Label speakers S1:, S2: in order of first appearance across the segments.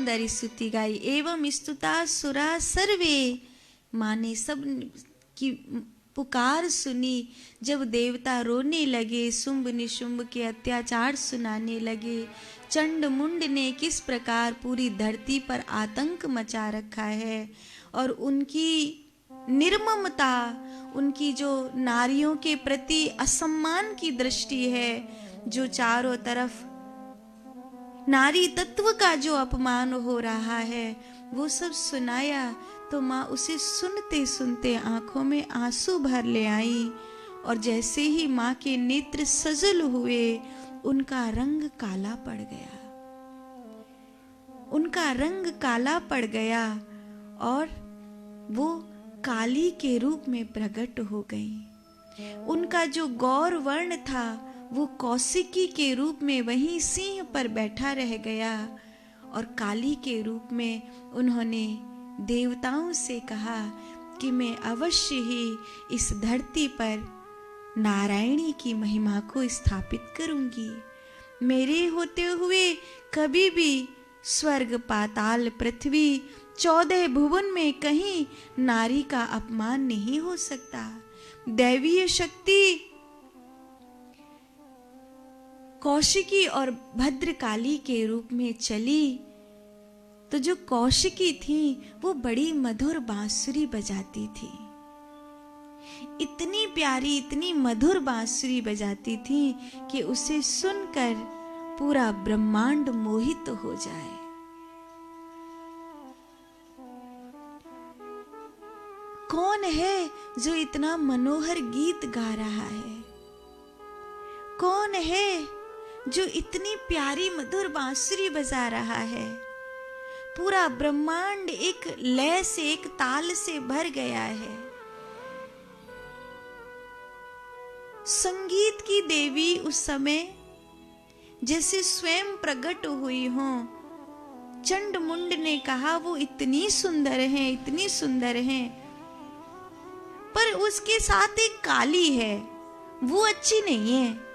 S1: सुंदर स्तुति गाई। एवं स्तुता सुरा सर्वे, माने सब की पुकार सुनी। जब देवता रोने लगे, शुंभ निशुंभ के अत्याचार सुनाने लगे, चंड मुंड ने किस प्रकार पूरी धरती पर आतंक मचा रखा है, और उनकी निर्ममता, उनकी जो नारियों के प्रति असम्मान की दृष्टि है, जो चारों तरफ नारी तत्व का जो अपमान हो रहा है, वो सब सुनाया। तो माँ उसे सुनते सुनते आंखों में आंसू भर ले आई, और जैसे ही माँ के नेत्र सजल हुए, उनका रंग काला पड़ गया, उनका रंग काला पड़ गया, और वो काली के रूप में प्रकट हो गई। उनका जो गौर वर्ण था, वो कौशिकी के रूप में वहीं सिंह पर बैठा रह गया, और काली के रूप में उन्होंने देवताओं से कहा कि मैं अवश्य ही इस धरती पर नारायणी की महिमा को स्थापित करूंगी। मेरे होते हुए कभी भी स्वर्ग पाताल पृथ्वी 14 भुवन में कहीं नारी का अपमान नहीं हो सकता। दैवीय शक्ति कौशिकी और भद्रकाली के रूप में चली, तो जो कौशिकी थी वो बड़ी मधुर बांसुरी बजाती थी, इतनी प्यारी इतनी मधुर बांसुरी बजाती थी कि उसे सुनकर पूरा ब्रह्मांड मोहित हो जाए। कौन है जो इतना मनोहर गीत गा रहा है? कौन है जो इतनी प्यारी मधुर बांसुरी बजा रहा है? पूरा ब्रह्मांड एक लय से, एक ताल से भर गया है। संगीत की देवी उस समय जैसे स्वयं प्रकट हुई हो। चंड मुंड ने कहा वो इतनी सुंदर है, इतनी सुंदर है, पर उसके साथ एक काली है, वो अच्छी नहीं है,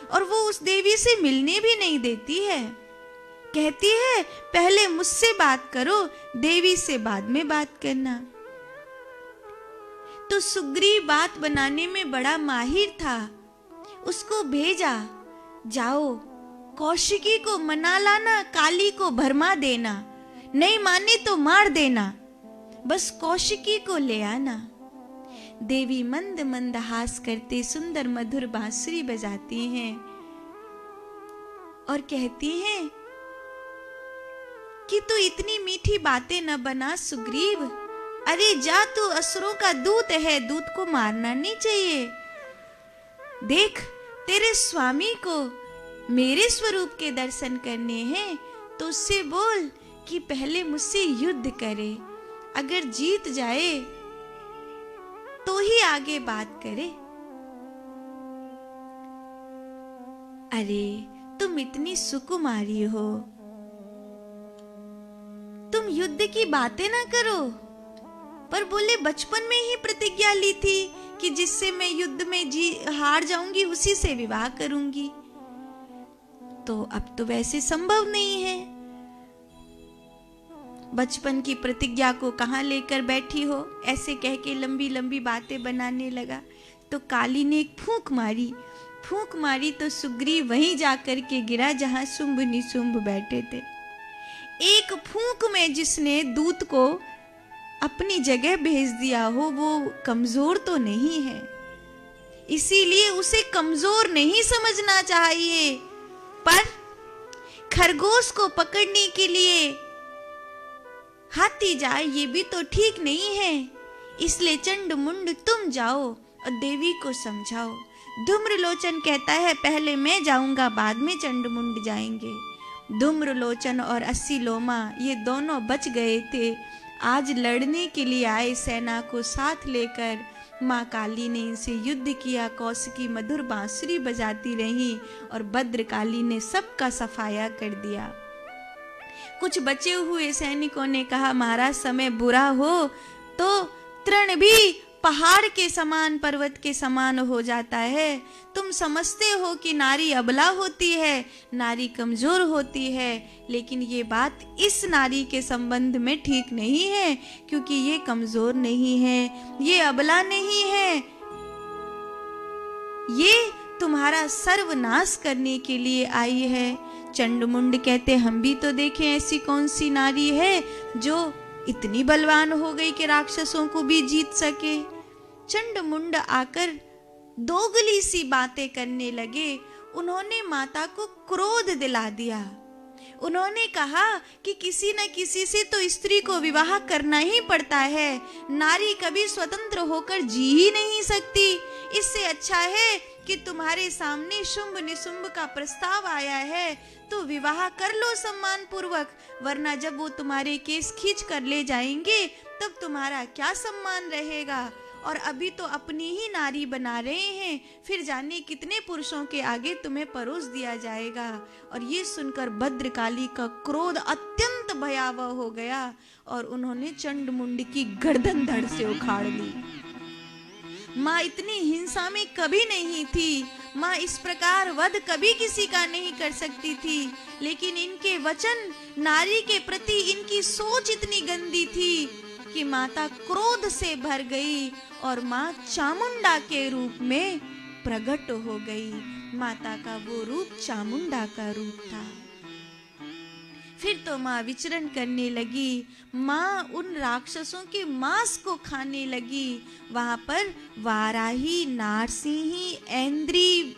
S1: और वो उस देवी से मिलने भी नहीं देती है। कहती है पहले मुझसे बात करो, देवी से बाद में बात करना। तो सुग्रीव बात बनाने में बड़ा माहिर था, उसको भेजा, जाओ कौशिकी को मना लाना, काली को भरमा देना, नहीं माने तो मार देना, बस कौशिकी को ले आना। देवी मंद मंद हास करते सुंदर मधुर बांसुरी बजाती हैं और कहती हैं कि तू इतनी मीठी बातें न बना सुग्रीव, अरे जा, तू असुरों का दूत है, दूत को मारना नहीं चाहिए। देख तेरे स्वामी को मेरे स्वरूप के दर्शन करने हैं, तो उससे बोल कि पहले मुझसे युद्ध करे, अगर जीत जाए तो ही आगे बात करे। अरे तुम इतनी सुकुमारी हो, तुम युद्ध की बातें ना करो, पर बोले बचपन में ही प्रतिज्ञा ली थी कि जिससे मैं युद्ध में हार जाऊंगी उसी से विवाह करूंगी, तो अब तो वैसे संभव नहीं है। बचपन की प्रतिज्ञा को कहाँ लेकर बैठी हो? ऐसे कह के लंबी लंबी बातें बनाने लगा। तो काली ने एक फूंक मारी तो सुग्रीव वहीं जाकर के गिरा जहां शुंभ निशुंभ बैठे थे। एक फूंक में जिसने दूत को अपनी जगह भेज दिया हो, वो कमजोर तो नहीं है, इसीलिए उसे कमजोर नहीं समझना चाहिए, पर खरगोश को पकड़ने के लिए हाथी जाए ये भी तो ठीक नहीं है। इसलिए चंड मुंड तुम जाओ और देवी को समझाओ। धूम्रलोचन कहता है पहले मैं जाऊंगा, बाद में चंड मुंड जाएंगे। धूम्रलोचन और अस्सी लोमा ये दोनों बच गए थे। आज लड़ने के लिए आए सेना को साथ लेकर माँ काली ने इनसे युद्ध किया। कौशिकी मधुर बांसुरी बजाती रही और भद्रकाली ने सबका सफाया कर दिया। कुछ बचे हुए सैनिकों ने कहा महाराज समय बुरा हो तो तृण भी पहाड़ के समान, पर्वत के समान हो जाता है। तुम समझते हो कि नारी अबला होती है, नारी कमजोर होती है, लेकिन ये बात इस नारी के संबंध में ठीक नहीं है, क्योंकि ये कमजोर नहीं है, ये अबला नहीं है, ये तुम्हारा सर्वनाश करने के लिए आई है। चंडमुंड कहते हम भी तो देखें ऐसी कौन सी नारी है जो इतनी बलवान हो गई कि राक्षसों को भी जीत सके। चंडमुंड आकर दोगली सी बातें करने लगे। उन्होंने माता को क्रोध दिला दिया। उन्होंने कहा कि किसी न किसी से तो स्त्री को विवाह करना ही पड़ता है, नारी कभी स्वतंत्र होकर जी ही नहीं सकती। इससे अच्छा है कि तुम्हारे सामने शुंभ निशुंभ का प्रस्ताव आया है तो विवाह कर लो सम्मान पूर्वक, वरना जब वो तुम्हारे केस खींच कर ले जाएंगे तब तुम्हारा क्या सम्मान रहेगा। और अभी तो अपनी ही नारी बना रहे हैं, फिर जाने कितने पुरुषों के आगे तुम्हें परोस दिया जाएगा। और ये सुनकर भद्रकाली का क्रोध अत्यंत भयावह हो गया और उन्होंने चंडमुंड की गर्दन धड़ से उखाड़ ली। माँ इतनी हिंसा में कभी नहीं थी, माँ इस प्रकार वध कभी किसी का नहीं कर सकती थी, लेकिन इनके वचन, नारी के प्रति इनकी सोच इतनी गंदी थी कि माता क्रोध से भर गई और माँ चामुंडा के रूप में प्रकट हो गई। माता का वो रूप चामुंडा का रूप था। फिर तो माँ विचरण करने लगी, माँ उन राक्षसों के मांस को खाने लगी। वहां पर वाराही, नारसिंही, ऐन्द्री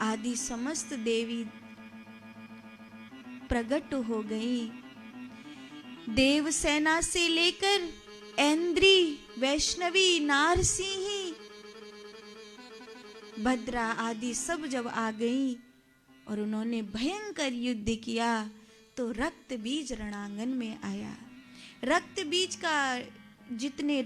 S1: आदि समस्त देवी प्रकट हो गई। देवसेना से लेकर ऐन्द्री, वैष्णवी, नारसिंही, भद्रा आदि सब जब आ गई और उन्होंने भयंकर युद्ध किया तो रक्त बीज रणांगन में आया। रक्त बीज का जितने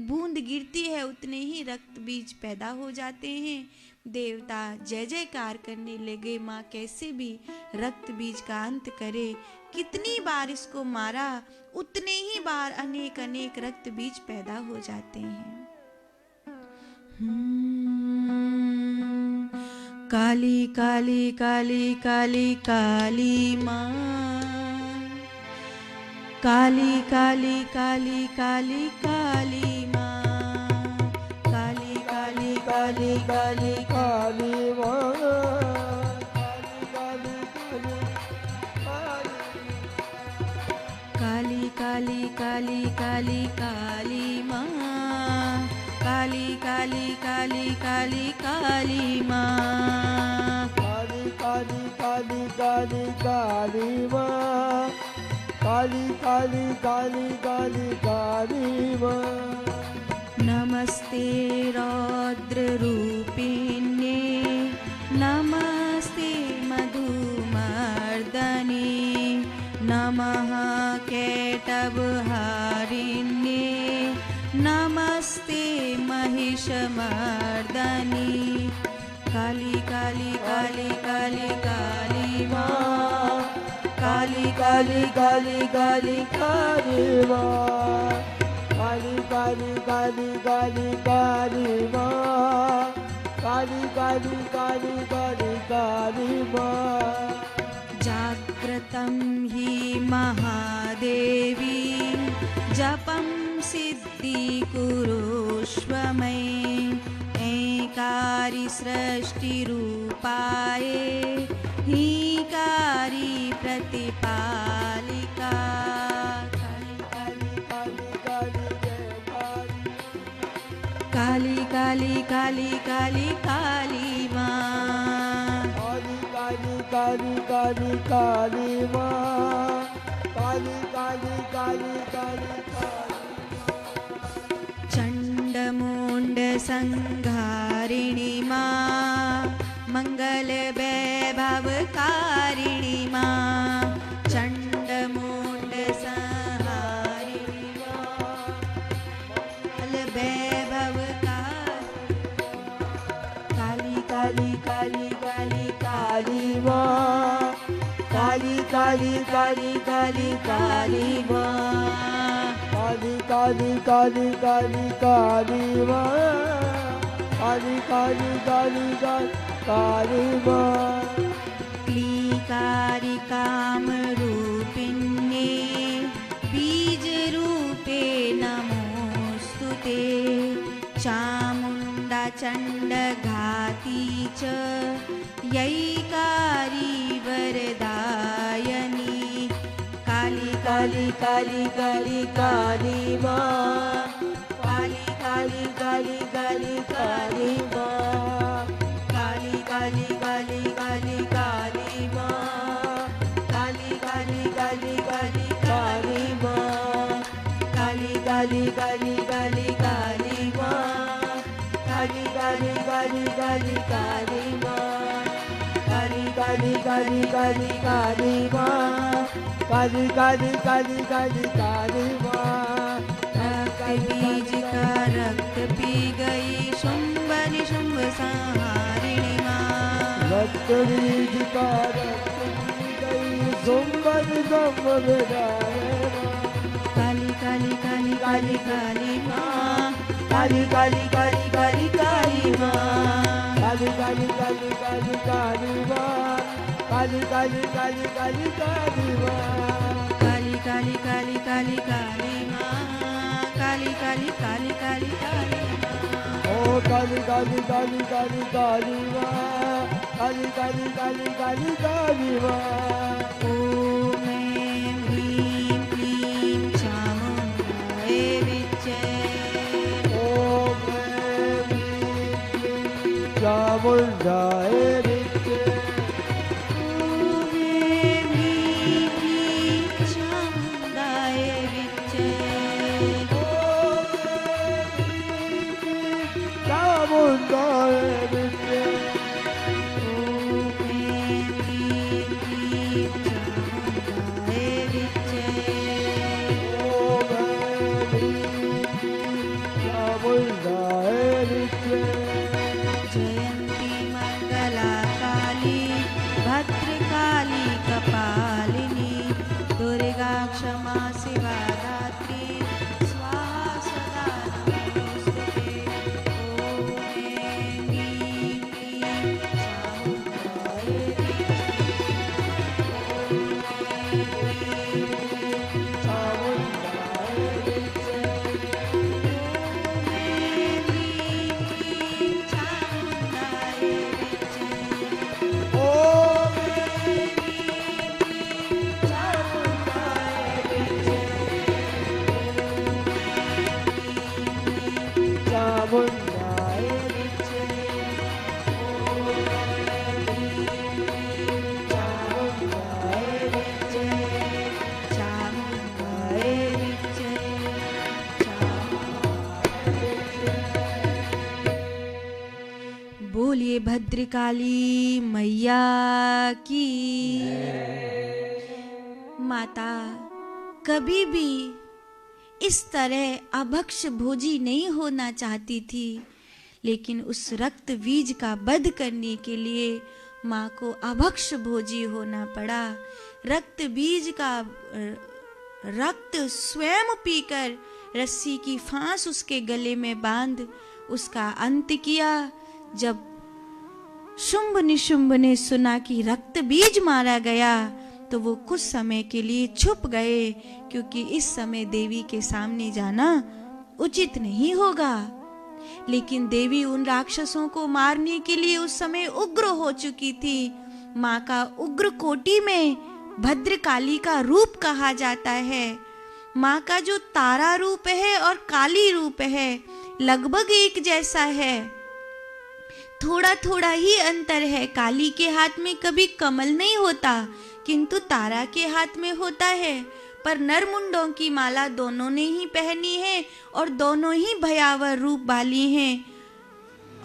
S1: बूंद गिरती है उतने ही रक्त बीज पैदा हो जाते हैं। देवता जय जयकार करने लगे, माँ कैसे भी रक्त बीज का अंत करे। कितनी बार इसको मारा उतने ही बार अनेक अनेक रक्त बीज पैदा हो जाते हैं। काली काली काली काली काली माँ, काली काली काली काली काली माँ, काली काली काली काली काली माँ, काली काली काली काली काली माँ, काली काली काली काली काली माँ,
S2: काली काली काली काली काली माँ, काली काली काली काली काली माँ।
S1: नमस्ते रौद्र रूपिण्ये, नमस्ते मधुमर्दने, नमः कैटभहारिण्ये, नमस्ते महिषमर्दनी। काली काली काली काली काली माँ,
S2: काली काली काली काली काली माँ, काली काली काली काली काली माँ, काली काली काली काली काली माँ।
S1: जाग्रतं हि महादेवी, जपं सिद्धि कुरुष्व मयि, ऐकारी सृष्टिरूपाय, हीकारी प्रतिपालिका। काली काली काली काली काली माँ,
S2: काली काली काली काली माँ, काली काली काली काली काली।
S1: चंडमुंड संहारिणी माँ, मंगल वैभवकारिणी माँ, चंडमुंड संहारिणी माँ, मंगल वैभवकारिणी। काली काली काली काली
S2: काली माँ, काली काली काली काली काली माँ, काली काली काली काली काली माँ काली काली काली काली काली माँ
S1: क्लीकारी काम रूपिण्ये बीज रूपे नमोस्तुते चामुण्डा चण्ड घाती च यैकारी वरदायनी काली
S2: काली काली काली काली माँ काली काली काली काली काली माँ काली काली काली काली काली माँ काली काली काली काली काली माँ काली काली काली काली काली माँ काली काली काली काली काली माँ काली काली काली काली काली माँ काली काली काली काली काली माँ
S1: रक्त बीज का रक्त पी गई शुंभ निशुंभ संहारिणी माँ
S2: रक्त बीज का रक्त पी गई शुंभ निशुंभ विदारिणी
S1: काली काली काली काली काली माँ
S2: काली काली काली काली काली माँ काली काली काली काली काली माँ काली काली काली काली काली माँ
S1: काली काली काली काली काली माँ काली काली काली काली काली माँ
S2: ओ काली काली काली काली काली माँ काली काली काली काली काली माँ
S1: ओम ऐं ह्रीं क्लीं चामुण्डायै विच्चे
S2: ओम ऐं ह्रीं क्लीं चामुण्डाय विच्चे
S1: ओम ऐं ह्रीं क्लीं चामुण्डायै विच्चे
S2: चामुण्डाय विच्चे
S1: ओम ऐं ह्रीं क्लीं चामुण्डायै विच्चे
S2: ओम ऐं ह्रीं क्लीं चामुण्डाय विच्चे
S1: जयन्ती मङ्गला काली भद्रकाली कपालिनी दुर्गा क्षमा शिवा दात्री स्वाहा सदा नमोस्तुते ओम ऐं ह्रीं क्लीं चामुण्डायै बोलिए भद्रकाली मैया की। माता कभी भी इस तरह अभक्ष भोजी नहीं होना चाहती थी, लेकिन उस रक्त बीज का वध करने के लिए माँ को अभक्ष भोजी होना पड़ा। रक्त बीज का रक्त स्वयं पीकर रस्सी की फांस उसके गले में बांध उसका अंत किया। जब शुंभ निशुंभ ने सुना कि रक्त बीज मारा गया तो वो कुछ समय के लिए छुप गए, क्योंकि इस समय देवी के सामने जाना उचित नहीं होगा। लेकिन देवी उन राक्षसों को मारने के लिए उस समय उग्र हो चुकी थी। माँ का उग्र कोटि में भद्रकाली का रूप कहा जाता है। माँ का जो तारा रूप है और काली रूप है लगभग एक जैसा है, थोड़ा थोड़ा ही अंतर है। काली के हाथ में कभी कमल नहीं होता, किंतु तारा के हाथ में होता है। पर नरमुंडों की माला दोनों ने ही पहनी है और दोनों ही भयावह रूप वाली हैं,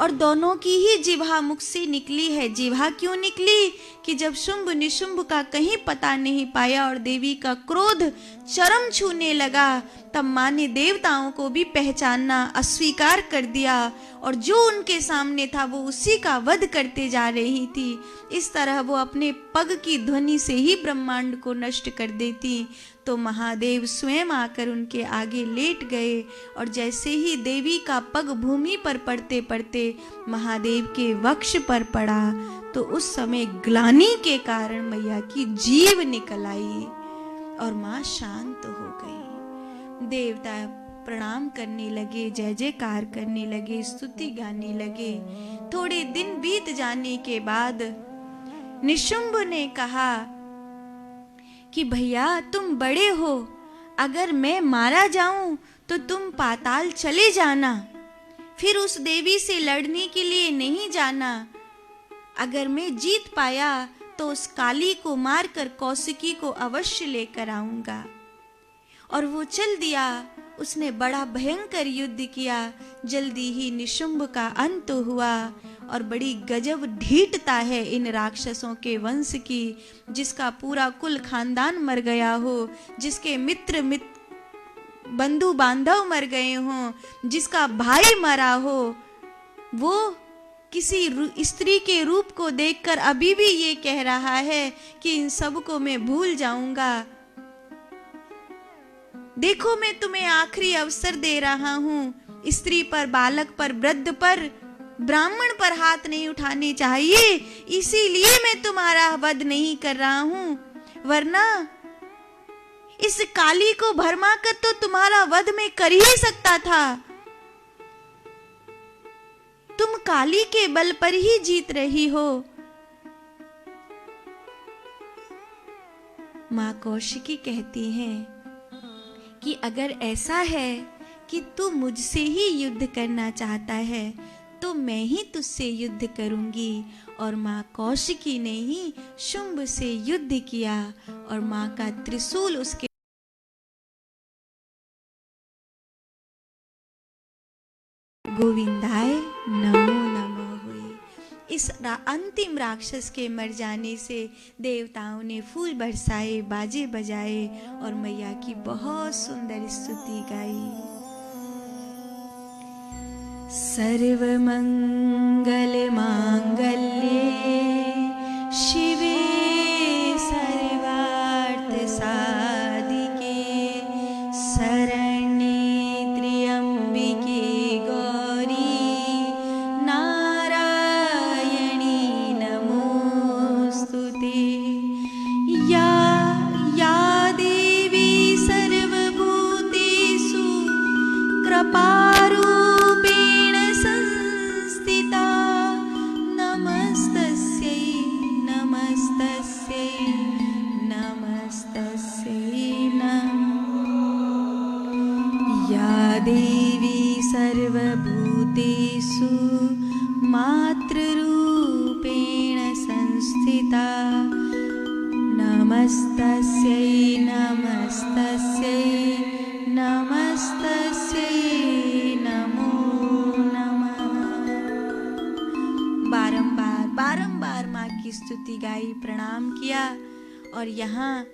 S1: और दोनों की ही जिह्वा मुख से निकली है। जिह्वा क्यों निकली कि जब शुंभ निशुंभ का कहीं पता नहीं पाया और देवी का क्रोध चरम छूने लगा, तब माँ ने देवताओं को भी पहचानना अस्वीकार कर दिया और जो उनके सामने था वो उसी का वध करते जा रही थी। इस तरह वो अपने पग की ध्वनि से ही ब्रह्मांड को नष्ट कर देती। तो महादेव स्वयं आकर उनके आगे लेट गए और जैसे ही देवी का पग भूमि पर पड़ते पड़ते महादेव के वक्ष पर पड़ा तो उस समय ग्लानि के कारण मैया की जीव निकल आई और माँ शांत हो गई। देवता प्रणाम करने लगे, जय जयकार करने लगे, स्तुति गाने लगे। थोड़े दिन बीत जाने के बाद निशुंभ ने कहा कि भैया तुम बड़े हो, अगर मैं मारा जाऊं तो तुम पाताल चले जाना, फिर उस देवी से लड़ने के लिए नहीं जाना। अगर मैं जीत पाया तो उस काली को मारकर कौशिकी को अवश्य लेकर आऊंगा। और वो चल दिया। उसने बड़ा भयंकर युद्ध किया। जल्दी ही निशुंभ का अंत हुआ और बड़ी गजब ढीठता है इन राक्षसों के वंश की, जिसका पूरा कुल खानदान मर गया हो, जिसके मित्र बंधु बांधव मर गए हों, जिसका भाई मरा हो, वो किसी स्त्री के रूप को देखकर अभी भी ये कह रहा है कि इन सब को मैं भूल जाऊंगा। देखो मैं तुम्हें आखिरी अवसर दे रहा हूं। स्त्री पर, बालक पर, वृद्ध पर, ब्राह्मण पर हाथ नहीं उठाने चाहिए, इसीलिए मैं तुम्हारा वध नहीं कर रहा हूं, वरना इस काली को भरमा कर तो तुम्हारा वध मैं कर ही सकता था। तुम काली के बल पर ही जीत रही हो। मां कौशिकी कहती हैं कि अगर ऐसा है कि तू मुझसे ही युद्ध करना चाहता है तो मैं ही तुझसे युद्ध करूंगी। और मां कौशिकी ने ही शुंभ से युद्ध किया और मां का त्रिशूल उसके गोविंदाय नमो नमः हुई। इस अंतिम राक्षस के मर जाने से देवताओं ने फूल बरसाए, बाजे बजाए और मैया की बहुत सुंदर स्तुति गाई। सर्व मंगल मांगल्ये शिवे सर्वार्थ साधिके शरण्ये त्र्यंबिके कृपारूपेण संस्थिता नमस्तस्यै नमस्तस्यै नमस्तस्यै या देवी सर्वभूतेषु मातृरूपेण संस्थिता नमस्तस्यै नमस्तस्यै नमस्तस्यै नमो नमः। बारंबार माँ की स्तुति गाई, प्रणाम किया और यहाँ